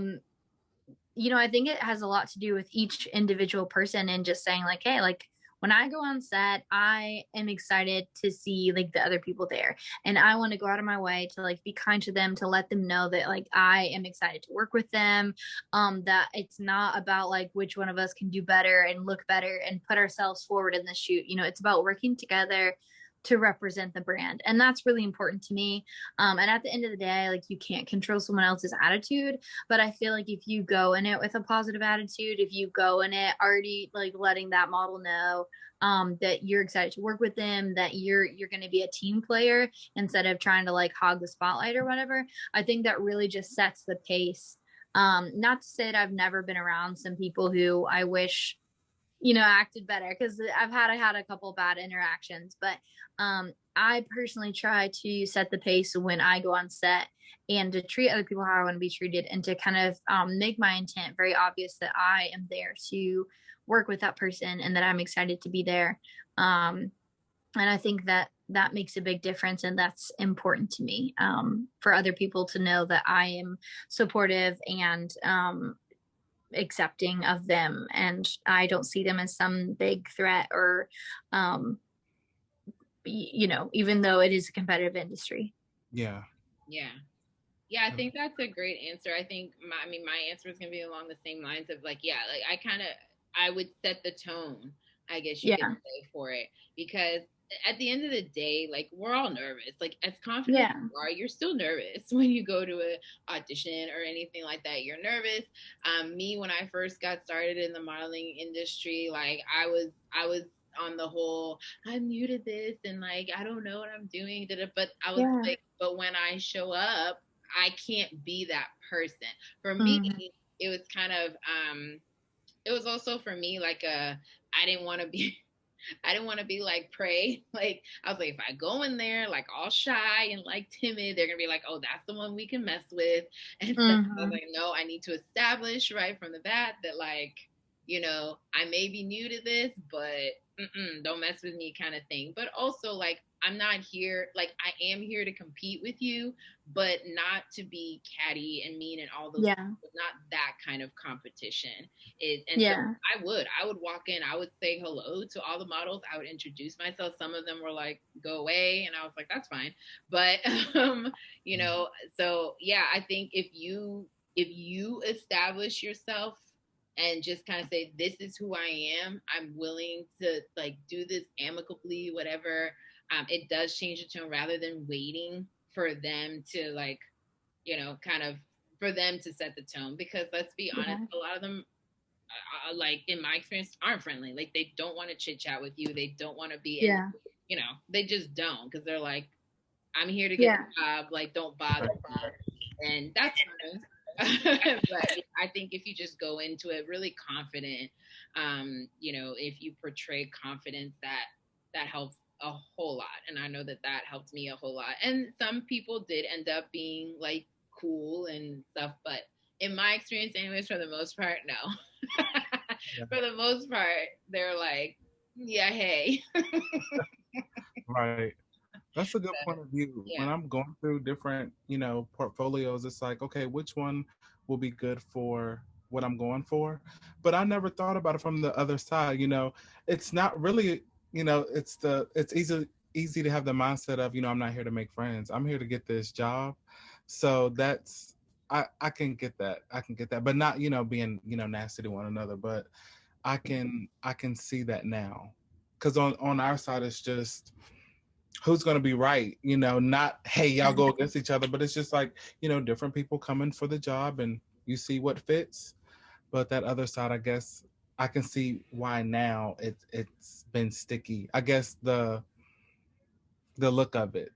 think it has a lot to do with each individual person, and just saying, like, hey, like, when I go on set, I am excited to see, like, the other people there, and I want to go out of my way to, like, be kind to them, to let them know that, like, I am excited to work with them, that it's not about, like, which one of us can do better and look better and put ourselves forward in the shoot. It's about working together to represent the brand, and that's really important to me. And at the end of the day, like, you can't control someone else's attitude, but I feel like if you go in it with a positive attitude, if you go in it already, like, letting that model know that you're excited to work with them, that you're going to be a team player instead of trying to, like, hog the spotlight or whatever, I think that really just sets the pace. Not to say that I've never been around some people who I wish acted better, because I've had a couple bad interactions, but I personally try to set the pace when I go on set, and to treat other people how I want to be treated, and to kind of make my intent very obvious that I am there to work with that person and that I'm excited to be there. And I think that makes a big difference, and that's important to me, for other people to know that I am supportive and accepting of them, and I don't see them as some big threat, or even though it is a competitive industry. Yeah, I think that's a great answer. I think my answer is going to be along the same lines of, like, I would set the tone, I guess you could say, for it, because at the end of the day, like, we're all nervous. Like, as confident as you are, you're still nervous when you go to an audition or anything like that. You're nervous. Me, when I first got started in the modeling industry, like, I was on the whole, I'm new to this, and, like, I don't know what I'm doing. But I was like, but when I show up, I can't be that person. For me, it was kind of, it was also for me, like, I didn't want to be like prey. Like, I was like, if I go in there, like, all shy and, like, timid, they're gonna be like, oh, that's the one we can mess with. And so I was like, no, I need to establish right from the bat that, like, I may be new to this, but don't mess with me, kind of thing. But also, like, I'm not here, like, I am here to compete with you, but not to be catty and mean and all those things, not that kind of competition. So I would walk in, I would say hello to all the models, I would introduce myself. Some of them were like, go away, and I was like, that's fine. But so yeah, I think if you establish yourself and just kind of say, this is who I am, I'm willing to, like, do this amicably, whatever, it does change the tone, rather than waiting for them to, like, kind of, for them to set the tone. Because let's be honest, a lot of them, like, in my experience, aren't friendly. Like, they don't want to chit chat with you. They don't want to be in, they just don't, because they're like, I'm here to get the job, like, don't bother me. And that's fine. But I think if you just go into it really confident, if you portray confidence, that helps a whole lot. And I know that helped me a whole lot. And some people did end up being, like, cool and stuff, but in my experience anyways, for the most part, no. for the most part, they're like, yeah, hey. Right. That's a good point of view. Yeah. When I'm going through different, portfolios, it's like, okay, which one will be good for what I'm going for? But I never thought about it from the other side. It's not really, it's easy to have the mindset of, I'm not here to make friends. I'm here to get this job. So that's I can get that. I can get that. But not, being, nasty to one another. But I can see that now. Because on our side it's just who's going to be right, not, hey, y'all go against each other, but it's just like, different people coming for the job and you see what fits. But that other side, I guess I can see why now it's been sticky. I guess the look of it.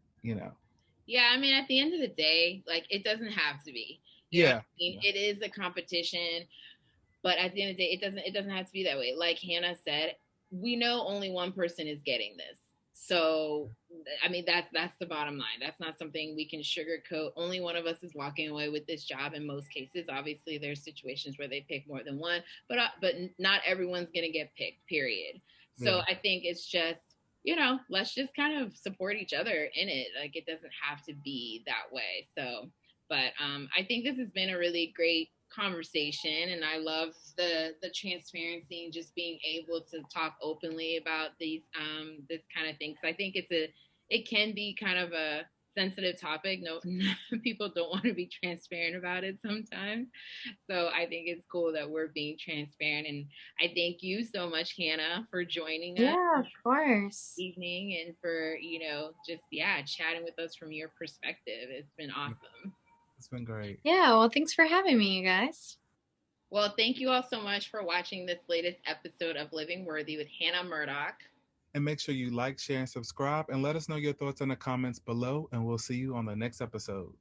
Yeah, I mean, at the end of the day, like, it doesn't have to be. You know what I mean? Yeah. It is a competition, but at the end of the day, it doesn't have to be that way. Like Hannah said, we know only one person is getting this. So, I mean, that's the bottom line. That's not something we can sugarcoat. Only one of us is walking away with this job in most cases. Obviously, there's situations where they pick more than one, but not everyone's going to get picked, period. So I think it's just, let's just kind of support each other in it. Like, it doesn't have to be that way. So, but I think this has been a really great conversation, and I love the transparency and just being able to talk openly about these this kind of thing, because I think it can be kind of a sensitive topic. No, people don't want to be transparent about it sometimes, so I think it's cool that we're being transparent. And I thank you so much, Hannah, for joining us. Yeah, of course. Evening, and for just chatting with us from your perspective. It's been awesome. It's been great. Yeah, well, thanks for having me, you guys. Well, thank you all so much for watching this latest episode of Living Worthy with Hannah Murdock. And make sure you like, share, and subscribe, and let us know your thoughts in the comments below, and we'll see you on the next episode.